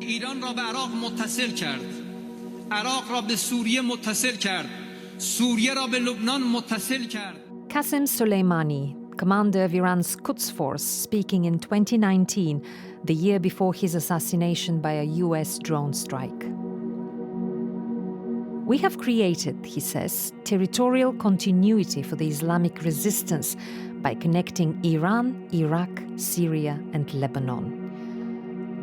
ایران را به عراق متصل کرد، عراق را به سوریه متصل کرد، سوریه را به لبنان متصل کرد. Qasem Soleimani, commander of Iran's Quds Force, speaking in 2019, the year before his assassination by a US drone strike. We have created, he says, territorial continuity for the Islamic resistance by connecting Iran, Iraq, Syria, and Lebanon.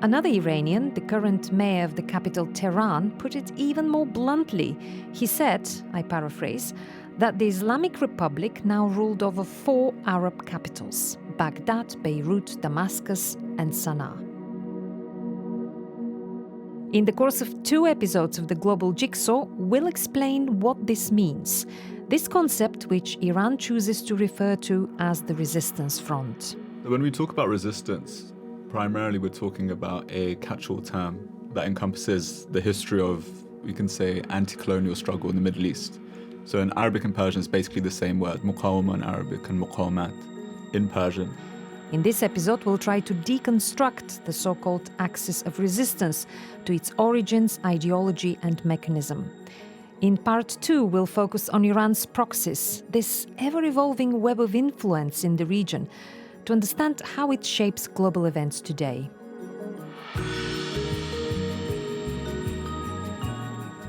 Another Iranian, the current mayor of the capital Tehran, put it even more bluntly. He said, I paraphrase, that the Islamic Republic now ruled over 4 Arab capitals: Baghdad, Beirut, Damascus, and Sana'a. In the course of 2 episodes of the Global Jigsaw, we'll explain what this means, this concept which Iran chooses to refer to as the resistance front. When we talk about resistance, primarily we're talking about a catch-all term that encompasses the history of, we can say, anti-colonial struggle in the Middle East. So in Arabic and Persian, it's basically the same word, muqawama in Arabic and muqawamat in Persian. In this episode, we'll try to deconstruct the so-called axis of resistance to its origins, ideology, and mechanism. In part 2, we'll focus on Iran's proxies, this ever-evolving web of influence in the region, to understand how it shapes global events today.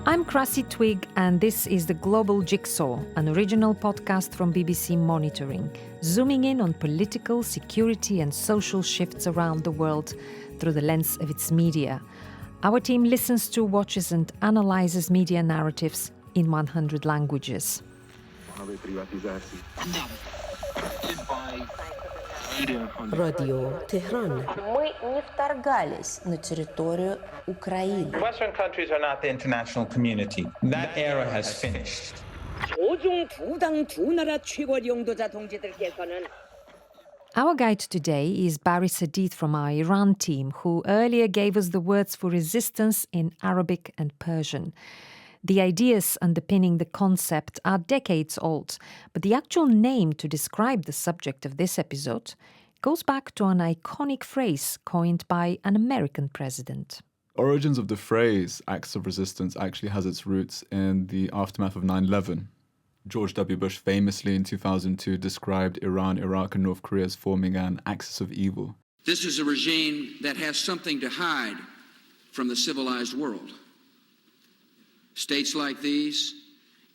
I'm Krassi Twig, and this is The Global Jigsaw, an original podcast from BBC Monitoring, zooming in on political, security and social shifts around the world through the lens of its media. Our team listens to, watches and analyzes media narratives in 100 languages. Radio Tehran. Мы не вторгались на территорию Украины. Western countries are not the international community. That era has finished. Our guide today is Barry Sadid from our Iran team, who earlier gave us the words for resistance in Arabic and Persian. The ideas underpinning the concept are decades old, but the actual name to describe the subject of this episode goes back to an iconic phrase coined by an American president. Origins of the phrase acts of resistance actually has its roots in the aftermath of 9/11. George W. Bush famously in 2002 described Iran, Iraq and North Korea as forming an axis of evil. This is a regime that has something to hide from the civilized world. States like these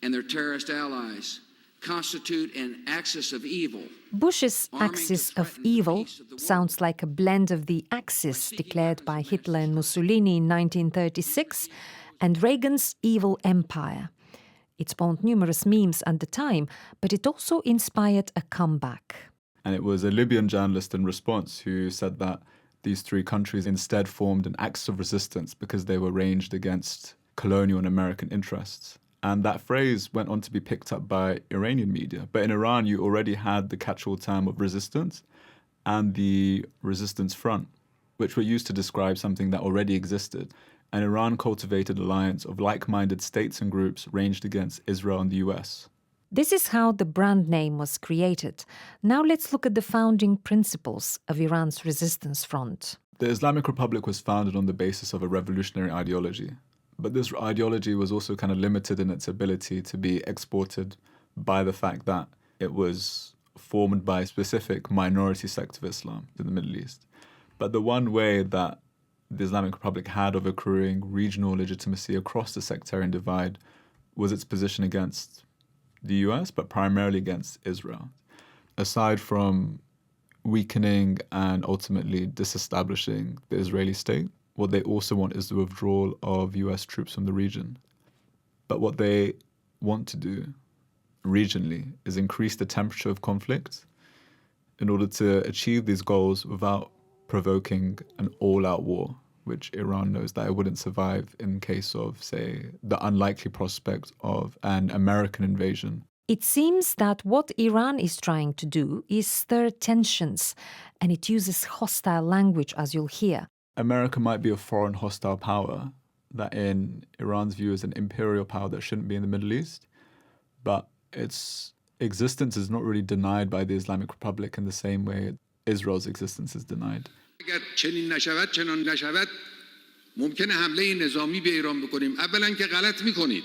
and their terrorist allies constitute an axis of evil. Bush's axis of evil sounds like a blend of the Axis declared by Hitler and Mussolini in 1936 and Reagan's evil empire. It spawned numerous memes at the time, but it also inspired a comeback. And it was a Libyan journalist in response who said that these 3 countries instead formed an axis of resistance because they were ranged against colonial and American interests. And that phrase went on to be picked up by Iranian media. But in Iran, you already had the catch-all term of resistance and the resistance front, which were used to describe something that already existed. And Iran cultivated an alliance of like-minded states and groups ranged against Israel and the US. This is how the brand name was created. Now let's look at the founding principles of Iran's resistance front. The Islamic Republic was founded on the basis of a revolutionary ideology. But this ideology was also kind of limited in its ability to be exported by the fact that it was formed by a specific minority sect of Islam in the Middle East. But the one way that the Islamic Republic had of accruing regional legitimacy across the sectarian divide was its position against the US, but primarily against Israel. Aside from weakening and ultimately disestablishing the Israeli state, what they also want is the withdrawal of US troops from the region. But what they want to do regionally is increase the temperature of conflict in order to achieve these goals without provoking an all-out war, which Iran knows that it wouldn't survive in case of, say, the unlikely prospect of an American invasion. It seems that what Iran is trying to do is stir tensions, and it uses hostile language, as you'll hear. America might be a foreign hostile power that in Iran's view is an imperial power that shouldn't be in the Middle East, but its existence is not really denied by the Islamic Republic in the same way Israel's existence is denied. ممکنه حمله نظامی به ایران بکنیم. اولا که غلط میکنید.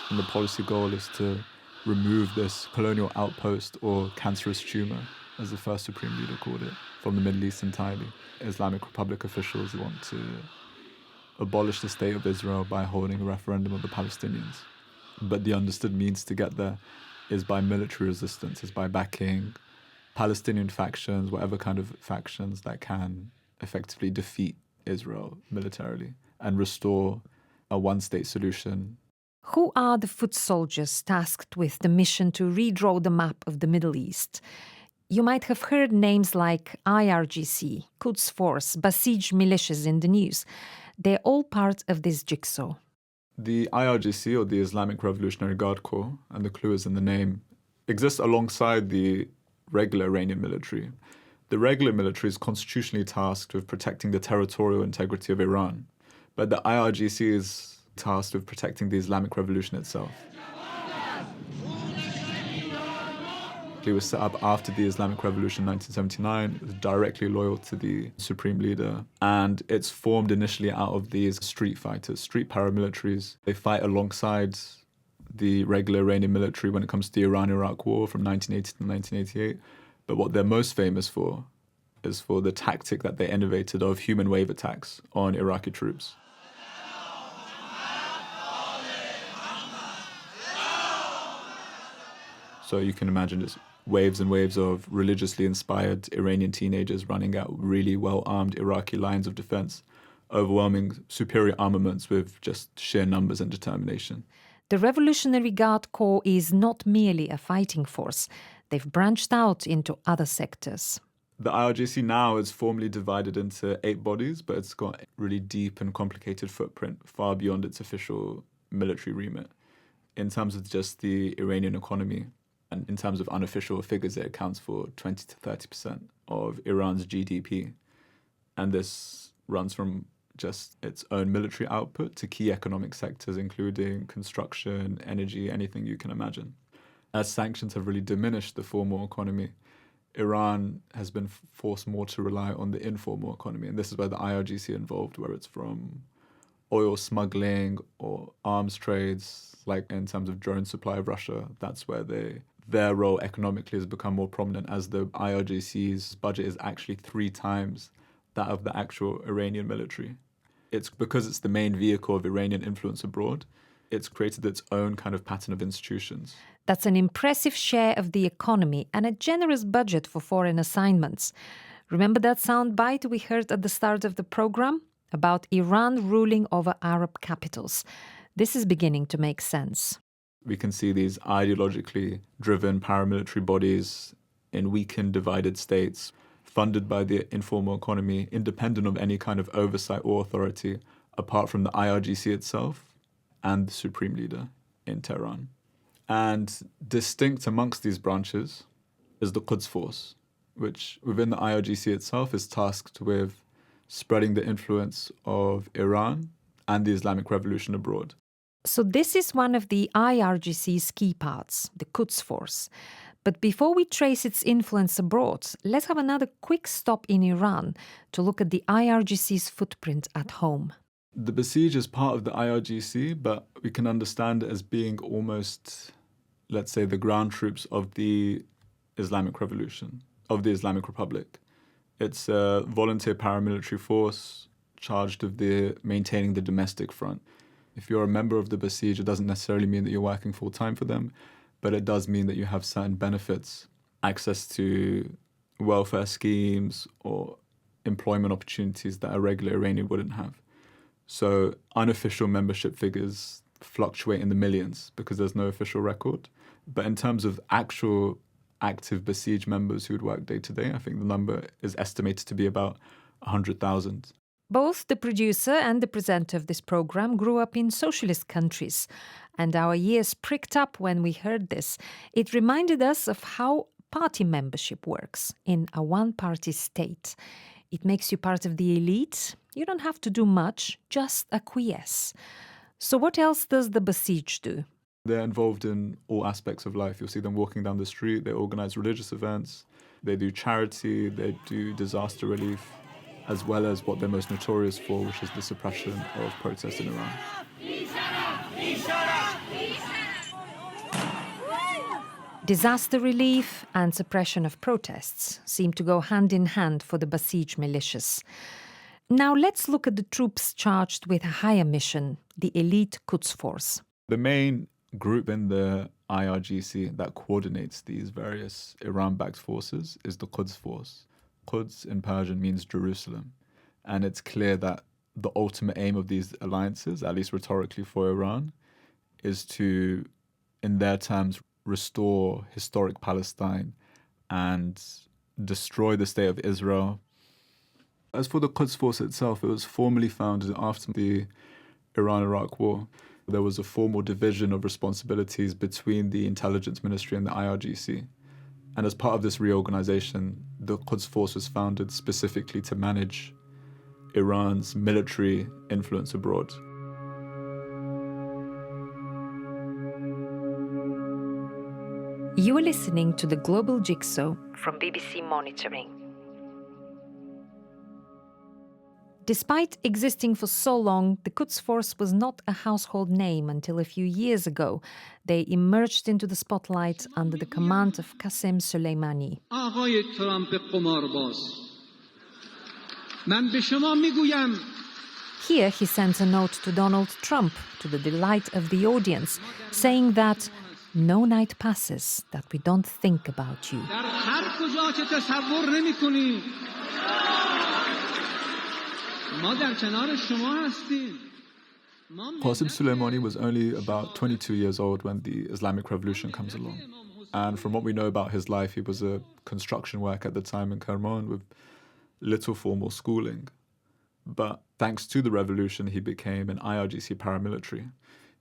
And the policy goal is to remove this colonial outpost or cancerous tumor, as the first Supreme Leader called it, from the Middle East entirely. Islamic Republic officials want to abolish the state of Israel by holding a referendum of the Palestinians. But the understood means to get there is by military resistance, is by backing Palestinian factions, whatever kind of factions that can effectively defeat Israel militarily and restore a one-state solution. Who are the foot soldiers tasked with the mission to redraw the map of the Middle East? You might have heard names like IRGC, Quds Force, Basij militias in the news. They're all part of this jigsaw. The IRGC, or the Islamic Revolutionary Guard Corps, and the clue is in the name, exists alongside the regular Iranian military. The regular military is constitutionally tasked with protecting the territorial integrity of Iran, but the IRGC is tasked with protecting the Islamic Revolution itself. It was set up after the Islamic Revolution in 1979. It was directly loyal to the Supreme Leader. And it's formed initially out of these street fighters, street paramilitaries. They fight alongside the regular Iranian military when it comes to the Iran-Iraq War from 1980 to 1988. But what they're most famous for is for the tactic that they innovated of human wave attacks on Iraqi troops. So you can imagine just waves and waves of religiously inspired Iranian teenagers running out really well-armed Iraqi lines of defense, overwhelming superior armaments with just sheer numbers and determination. The Revolutionary Guard Corps is not merely a fighting force. They've branched out into other sectors. The IRGC now is formally divided into 8 bodies, but it's got a really deep and complicated footprint, far beyond its official military remit. In terms of just the Iranian economy, and in terms of unofficial figures, it accounts for 20 to 30% of Iran's GDP. And this runs from just its own military output to key economic sectors, including construction, energy, anything you can imagine. As sanctions have really diminished the formal economy, Iran has been forced more to rely on the informal economy. And this is where the IRGC involved, where it's from oil smuggling or arms trades, like in terms of drone supply of Russia. That's where their role economically has become more prominent, as the IRGC's budget is actually 3 times that of the actual Iranian military. It's because it's the main vehicle of Iranian influence abroad, it's created its own kind of pattern of institutions. That's an impressive share of the economy and a generous budget for foreign assignments. Remember that soundbite we heard at the start of the program about Iran ruling over Arab capitals? This is beginning to make sense. We can see these ideologically driven paramilitary bodies in weakened, divided states, funded by the informal economy, independent of any kind of oversight or authority, apart from the IRGC itself and the Supreme Leader in Tehran. And distinct amongst these branches is the Quds Force, which within the IRGC itself is tasked with spreading the influence of Iran and the Islamic Revolution abroad. So this is one of the IRGC's key parts, the Quds Force. But before we trace its influence abroad, let's have another quick stop in Iran to look at the IRGC's footprint at home. The Basij is part of the IRGC, but we can understand it as being almost, let's say, the ground troops of the Islamic Revolution, of the Islamic Republic. It's a volunteer paramilitary force charged with maintaining the domestic front. If you're a member of the Basij, it doesn't necessarily mean that you're working full-time for them, but it does mean that you have certain benefits, access to welfare schemes or employment opportunities that a regular Iranian wouldn't have. So unofficial membership figures fluctuate in the millions because there's no official record. But in terms of actual active Basij members who would work day to day, I think the number is estimated to be about 100,000. Both the producer and the presenter of this program grew up in socialist countries, and our ears pricked up when we heard this. It reminded us of how party membership works in a one-party state. It makes you part of the elite. You don't have to do much, just acquiesce. So what else does the Basij do? They're involved in all aspects of life. You'll see them walking down the street, they organize religious events, they do charity, they do disaster relief. as well as what they're most notorious for, which is the suppression of protests in Iran. Disaster relief and suppression of protests seem to go hand in hand for the Basij militias. Now let's look at the troops charged with a higher mission, the elite Quds Force. The main group in the IRGC that coordinates these various Iran-backed forces is the Quds Force. Quds in Persian means Jerusalem. And it's clear that the ultimate aim of these alliances, at least rhetorically for Iran, is to, in their terms, restore historic Palestine and destroy the state of Israel. As for the Quds Force itself, it was formally founded after the Iran-Iraq War. There was a formal division of responsibilities between the Intelligence Ministry and the IRGC. And as part of this reorganization, the Quds Force was founded specifically to manage Iran's military influence abroad. You are listening to the Global Jigsaw from BBC Monitoring. Despite existing for so long, the Quds Force was not a household name until a few years ago. They emerged into the spotlight under the command of Qasem Soleimani. آقای ترامپ قمارباز من به شما میگویم Here he sends a note to Donald Trump, to the delight of the audience, saying that no night passes that we don't think about you. در هر کجا که تصور نمی‌کنی ما در کنار شما هستیم. Qasem Soleimani was only about 22 years old when the Islamic Revolution comes along. And from what we know about his life, he was a construction worker at the time in Kerman with little formal schooling. But thanks to the revolution, he became an IRGC paramilitary.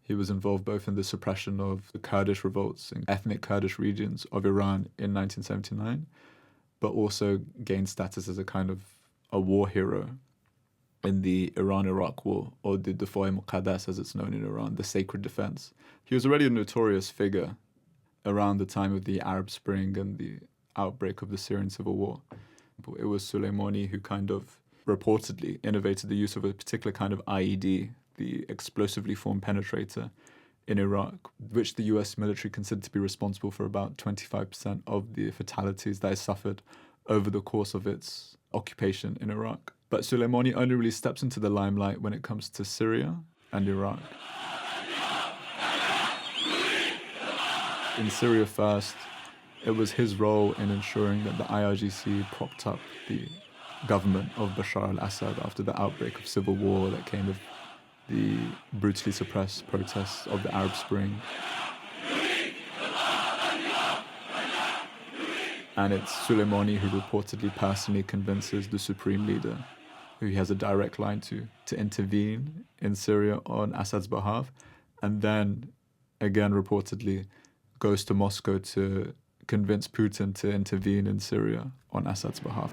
He was involved both in the suppression of the Kurdish revolts in ethnic Kurdish regions of Iran in 1979, but also gained status as a kind of a war hero in the Iran-Iraq War, or the Difai Muqaddas as it's known in Iran, the sacred defense. He was already a notorious figure around the time of the Arab Spring and the outbreak of the Syrian civil war. It was Soleimani who kind of reportedly innovated the use of a particular kind of IED, the explosively formed penetrator in Iraq, which the US military considered to be responsible for about 25% of the fatalities that it suffered over the course of its occupation in Iraq. But Soleimani only really steps into the limelight when it comes to Syria and Iraq. In Syria first, it was his role in ensuring that the IRGC propped up the government of Bashar al-Assad after the outbreak of civil war that came with the brutally suppressed protests of the Arab Spring. And it's Soleimani who reportedly personally convinces the supreme leader, who he has a direct line to intervene in Syria on Assad's behalf, and then, again reportedly, goes to Moscow to convince Putin to intervene in Syria on Assad's behalf.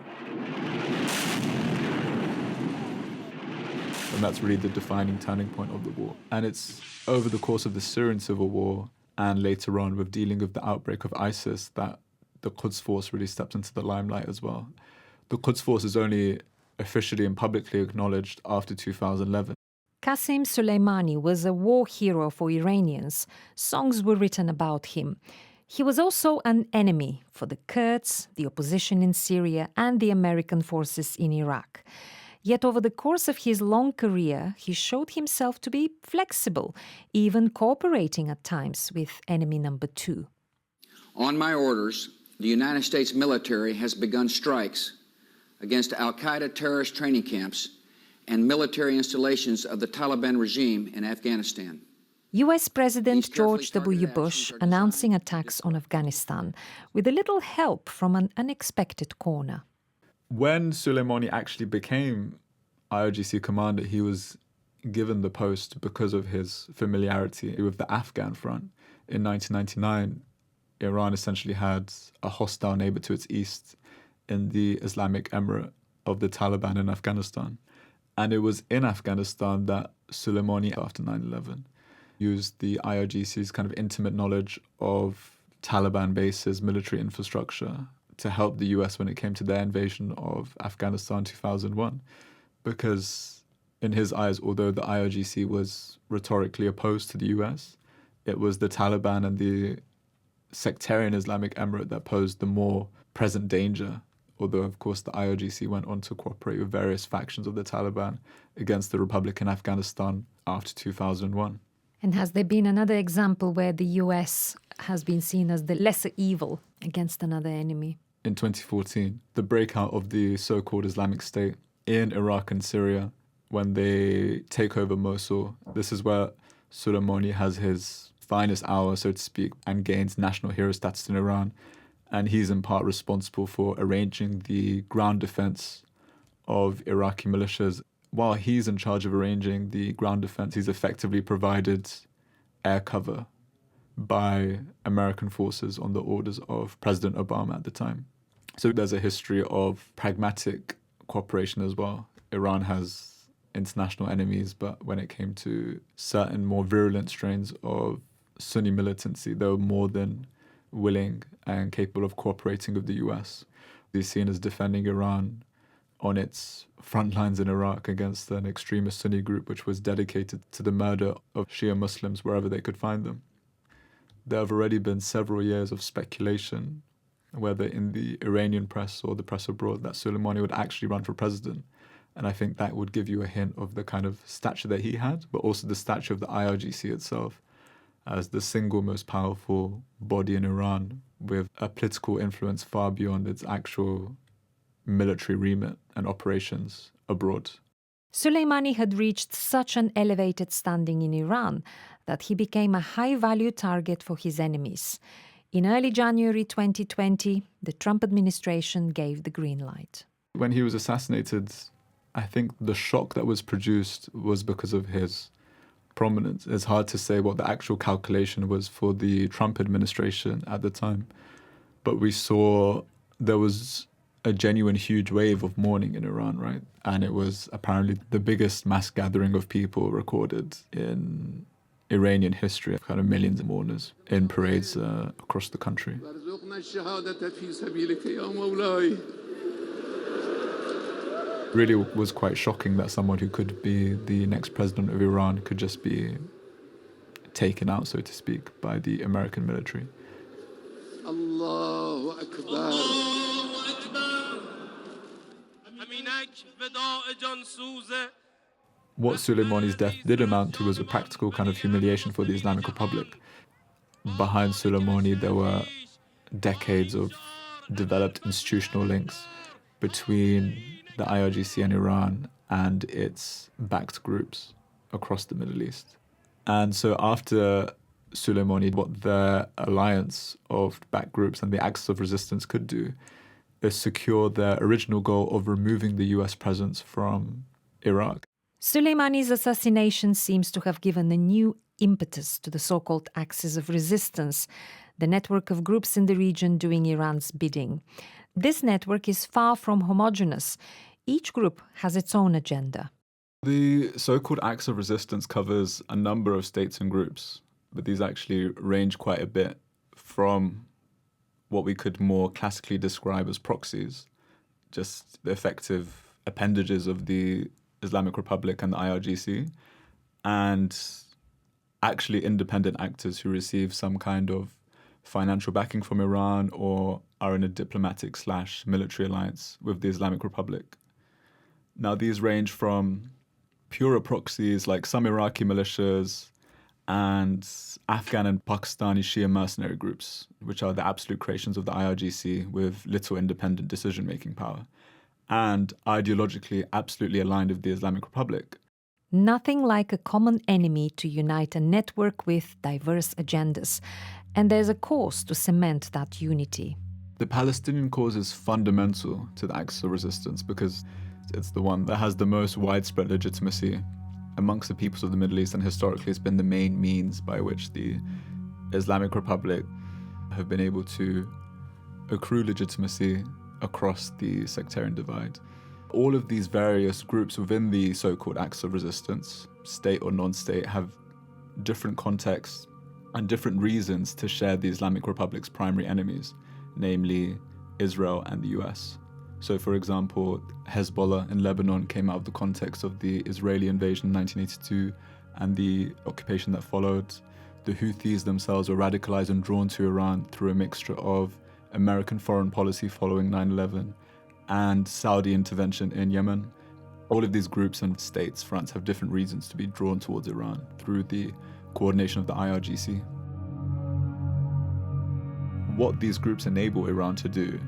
And that's really the defining turning point of the war. And it's over the course of the Syrian civil war and later on with dealing with the outbreak of ISIS that the Quds Force really stepped into the limelight as well. The Quds Force is only officially and publicly acknowledged after 2011. Qasem Soleimani was a war hero for Iranians. Songs were written about him. He was also an enemy for the Kurds, the opposition in Syria, and the American forces in Iraq. Yet over the course of his long career, he showed himself to be flexible, even cooperating at times with enemy number two. On my orders, the United States military has begun strikes against al-Qaeda terrorist training camps and military installations of the Taliban regime in Afghanistan. US President George W. Bush announcing attacks on Afghanistan with a little help from an unexpected corner. When Soleimani actually became IRGC commander, he was given the post because of his familiarity with the Afghan front. In 1999, Iran essentially had a hostile neighbor to its east in the Islamic Emirate of the Taliban in Afghanistan. And it was in Afghanistan that Soleimani, after 9/11, used the IRGC's kind of intimate knowledge of Taliban bases, military infrastructure, to help the US when it came to their invasion of Afghanistan in 2001. Because in his eyes, although the IRGC was rhetorically opposed to the US, it was the Taliban and the sectarian Islamic Emirate that posed the more present danger. Although, of course, the IRGC went on to cooperate with various factions of the Taliban against the Republic in Afghanistan after 2001. And has there been another example where the US has been seen as the lesser evil against another enemy? In 2014, the breakout of the so-called Islamic State in Iraq and Syria, when they take over Mosul, this is where Soleimani has his finest hour, so to speak, and gains national hero status in Iran. And he's in part responsible for arranging the ground defense of Iraqi militias. While he's in charge of arranging the ground defense, he's effectively provided air cover by American forces on the orders of President Obama at the time. So there's a history of pragmatic cooperation as well. Iran has international enemies, but when it came to certain more virulent strains of Sunni militancy, they were more than willing and capable of cooperating with the US. He's seen as defending Iran on its front lines in Iraq against an extremist Sunni group which was dedicated to the murder of Shia Muslims wherever they could find them. There have already been several years of speculation, whether in the Iranian press or the press abroad, that Soleimani would actually run for president. And I think that would give you a hint of the kind of stature that he had, but also the stature of the IRGC itself as the single most powerful body in Iran with a political influence far beyond its actual military remit and operations abroad. Soleimani had reached such an elevated standing in Iran that he became a high-value target for his enemies. In early January 2020, the Trump administration gave the green light. When he was assassinated, I think the shock that was produced was because of his prominence. It's hard to say what the actual calculation was for the Trump administration at the time, but we saw there was a genuine huge wave of mourning in Iran, right? And it was apparently the biggest mass gathering of people recorded in Iranian history, kind of millions of mourners in parades across the country. Really was quite shocking that someone who could be the next president of Iran could just be taken out, so to speak, by the American military. Allahu Akbar. What Soleimani's death did amount to was a practical kind of humiliation for the Islamic Republic. Behind Soleimani, there were decades of developed institutional links between the IRGC and Iran and its backed groups across the Middle East. And so after Soleimani, what the alliance of backed groups and the axis of resistance could do is secure their original goal of removing the US presence from Iraq. Soleimani's assassination seems to have given a new impetus to the so-called axis of resistance, the network of groups in the region doing Iran's bidding. This network is far from homogeneous. Each group has its own agenda. The so-called axis of resistance covers a number of states and groups, but these actually range quite a bit from what we could more classically describe as proxies, just the effective appendages of the Islamic Republic and the IRGC, and actually independent actors who receive some kind of financial backing from Iran or are in a diplomatic/military alliance with the Islamic Republic. Now, these range from purer proxies like some Iraqi militias and Afghan and Pakistani Shia mercenary groups, which are the absolute creations of the IRGC with little independent decision-making power, and ideologically absolutely aligned with the Islamic Republic. Nothing like a common enemy to unite a network with diverse agendas, and there's a course to cement that unity. The Palestinian cause is fundamental to the axis of resistance because it's the one that has the most widespread legitimacy amongst the peoples of the Middle East, and historically it's been the main means by which the Islamic Republic have been able to accrue legitimacy across the sectarian divide. All of these various groups within the so-called axis of resistance, state or non-state, have different contexts and different reasons to share the Islamic Republic's primary enemies, namely Israel and the US. So, for example, Hezbollah in Lebanon came out of the context of the Israeli invasion in 1982 and the occupation that followed. The Houthis themselves were radicalized and drawn to Iran through a mixture of American foreign policy following 9/11 and Saudi intervention in Yemen. All of these groups and states, fronts, have different reasons to be drawn towards Iran through the coordination of the IRGC. What these groups enable Iran to do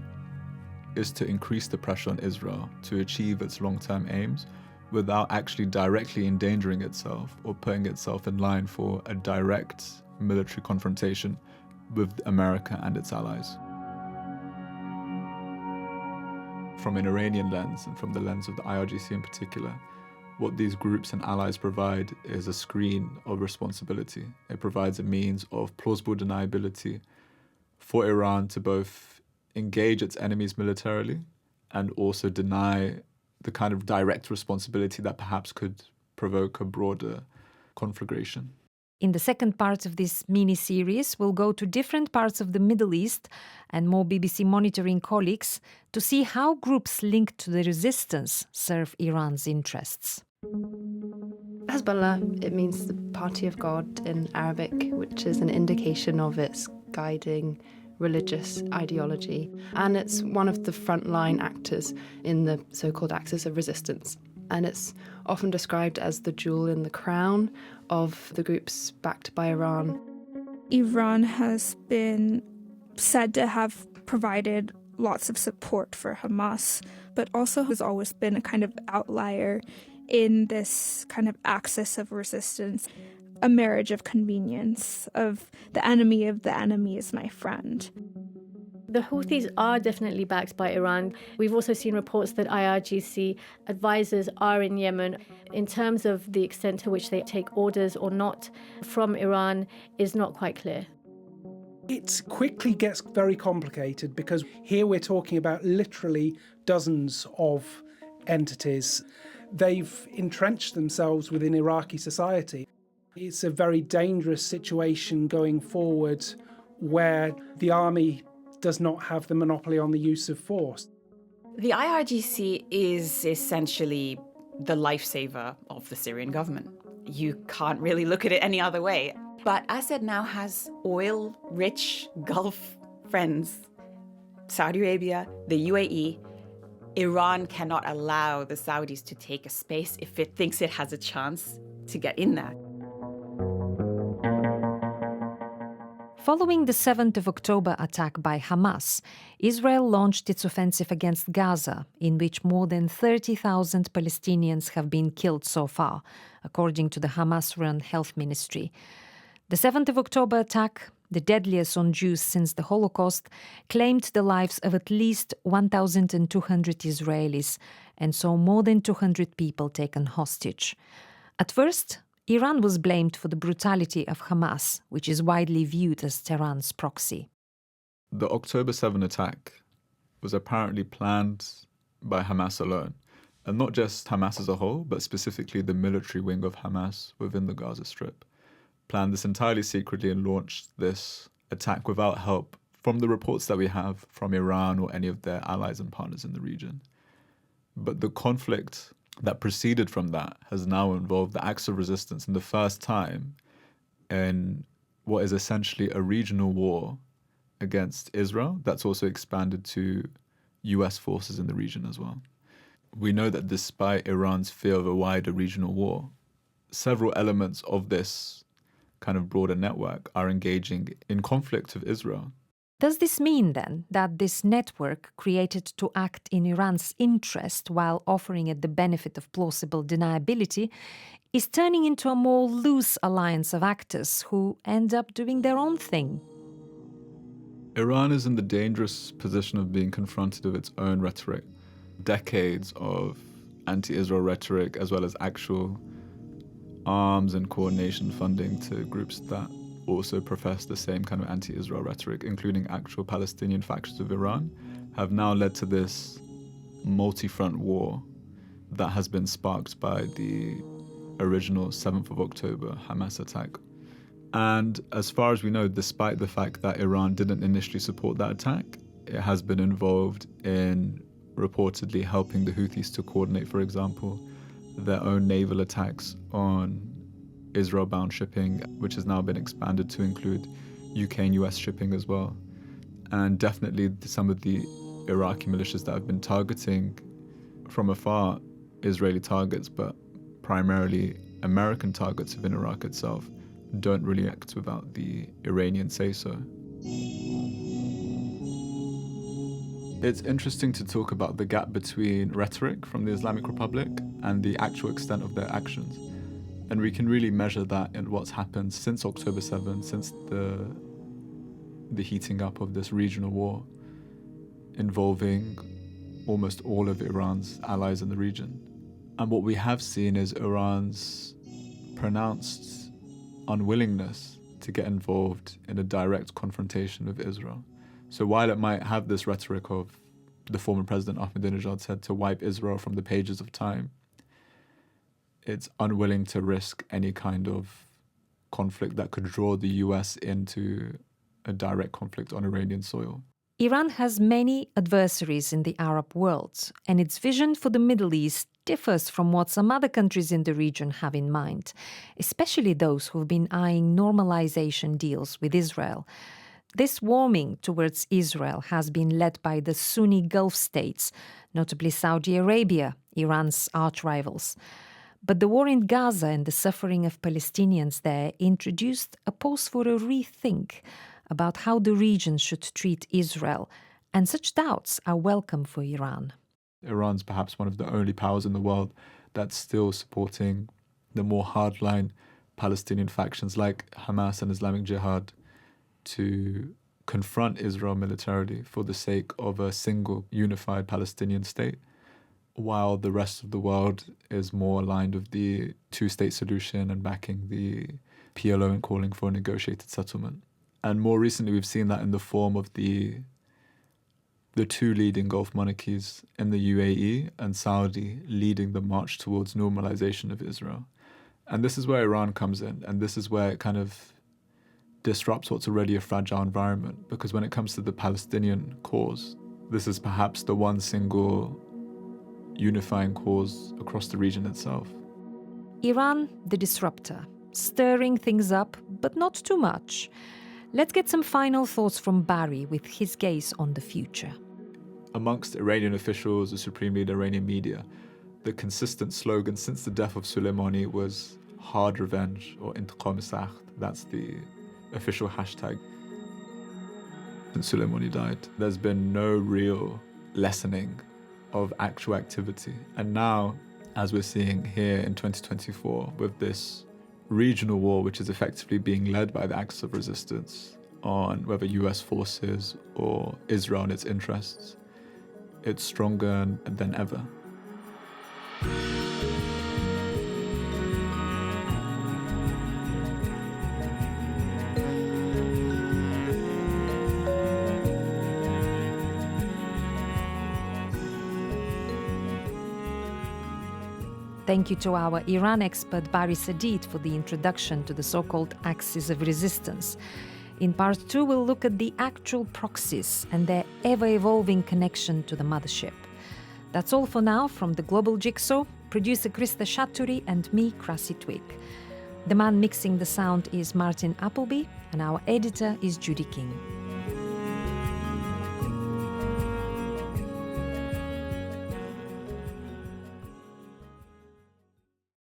is to increase the pressure on Israel to achieve its long-term aims without actually directly endangering itself or putting itself in line for a direct military confrontation with America and its allies. From an Iranian lens and from the lens of the IRGC in particular, what these groups and allies provide is a screen of responsibility. It provides a means of plausible deniability for Iran to both engage its enemies militarily and also deny the kind of direct responsibility that perhaps could provoke a broader conflagration. In the second part of this mini-series, we'll go to different parts of the Middle East and more BBC monitoring colleagues to see how groups linked to the resistance serve Iran's interests. Hezbollah, it means the Party of God in Arabic, which is an indication of its guiding religious ideology. And it's one of the frontline actors in the so-called axis of resistance. And it's often described as the jewel in the crown of the groups backed by Iran. Iran has been said to have provided lots of support for Hamas, but also has always been a kind of outlier in this kind of axis of resistance, a marriage of convenience, of the enemy is my friend. The Houthis are definitely backed by Iran. We've also seen reports that IRGC advisors are in Yemen. In terms of the extent to which they take orders or not from Iran is not quite clear. It quickly gets very complicated because here we're talking about literally dozens of entities. They've entrenched themselves within Iraqi society. It's a very dangerous situation going forward where the army does not have the monopoly on the use of force. The IRGC is essentially the lifesaver of the Syrian government. You can't really look at it any other way. But Assad now has oil-rich Gulf friends, Saudi Arabia, the UAE. Iran cannot allow the Saudis to take a space if it thinks it has a chance to get in there. Following the 7th of October attack by Hamas, Israel launched its offensive against Gaza, in which more than 30,000 Palestinians have been killed so far, according to the Hamas-run health ministry. The 7th of October attack, the deadliest on Jews since the Holocaust, claimed the lives of at least 1,200 Israelis and saw more than 200 people taken hostage. At first, Iran was blamed for the brutality of Hamas, which is widely viewed as Tehran's proxy. The October 7 attack was apparently planned by Hamas alone, and not just Hamas as a whole, but specifically the military wing of Hamas within the Gaza Strip. Planned this entirely secretly and launched this attack without help from the reports that we have from Iran or any of their allies and partners in the region. But the conflict that proceeded from that has now involved the acts of resistance in the first time in what is essentially a regional war against Israel that's also expanded to US forces in the region as well. We know that despite Iran's fear of a wider regional war, several elements of this kind of broader network are engaging in conflict with Israel. Does this mean, then, that this network, created to act in Iran's interest while offering it the benefit of plausible deniability, is turning into a more loose alliance of actors who end up doing their own thing? Iran is in the dangerous position of being confronted with its own rhetoric. Decades of anti-Israel rhetoric, as well as actual arms and coordination funding to groups that also profess the same kind of anti-Israel rhetoric, including actual Palestinian factions of Iran, have now led to this multi-front war that has been sparked by the original 7th of October Hamas attack. And as far as we know, despite the fact that Iran didn't initially support that attack, it has been involved in reportedly helping the Houthis to coordinate, for example, their own naval attacks on Israel-bound shipping, which has now been expanded to include UK and US shipping as well. And definitely some of the Iraqi militias that have been targeting from afar Israeli targets, but primarily American targets within Iraq itself, don't really act without the Iranian say-so. It's interesting to talk about the gap between rhetoric from the Islamic Republic and the actual extent of their actions. And we can really measure that in what's happened since October 7, since the heating up of this regional war involving almost all of Iran's allies in the region. And what we have seen is Iran's pronounced unwillingness to get involved in a direct confrontation with Israel. So while it might have this rhetoric of the former president Ahmadinejad said to wipe Israel from the pages of time, it's unwilling to risk any kind of conflict that could draw the US into a direct conflict on Iranian soil. Iran has many adversaries in the Arab world, and its vision for the Middle East differs from what some other countries in the region have in mind, especially those who've been eyeing normalization deals with Israel. This warming towards Israel has been led by the Sunni Gulf states, notably Saudi Arabia, Iran's arch-rivals. But the war in Gaza and the suffering of Palestinians there introduced a pause for a rethink about how the region should treat Israel, and such doubts are welcome for Iran. Iran's perhaps one of the only powers in the world that's still supporting the more hardline Palestinian factions like Hamas and Islamic Jihad to confront Israel militarily for the sake of a single unified Palestinian state, while the rest of the world is more aligned with the two-state solution and backing the PLO and calling for a negotiated settlement. And more recently, we've seen that in the form of the two leading Gulf monarchies in the UAE and Saudi leading the march towards normalization of Israel. And this is where Iran comes in, and this is where it kind of disrupts what's already a fragile environment, because when it comes to the Palestinian cause, this is perhaps the one single unifying cause across the region itself. Iran, the disruptor, stirring things up, but not too much. Let's get some final thoughts from Barry with his gaze on the future. Amongst Iranian officials, the supreme leader, Iranian media, the consistent slogan since the death of Soleimani was hard revenge, or intiqam sakht. That's the official hashtag. Since Soleimani died, there's been no real lessening of actual activity. And now, as we're seeing here in 2024, with this regional war, which is effectively being led by the axis of resistance on whether US forces or Israel and its interests, it's stronger than ever. Thank you to our Iran expert Barry Sadid for the introduction to the so-called axis of resistance. In part 2, we'll look at the actual proxies and their ever-evolving connection to the mothership. That's all for now from the Global Jigsaw, producer Krista Shaturi and me, Krassi Twig. The man mixing the sound is Martin Appleby, and our editor is Judy King.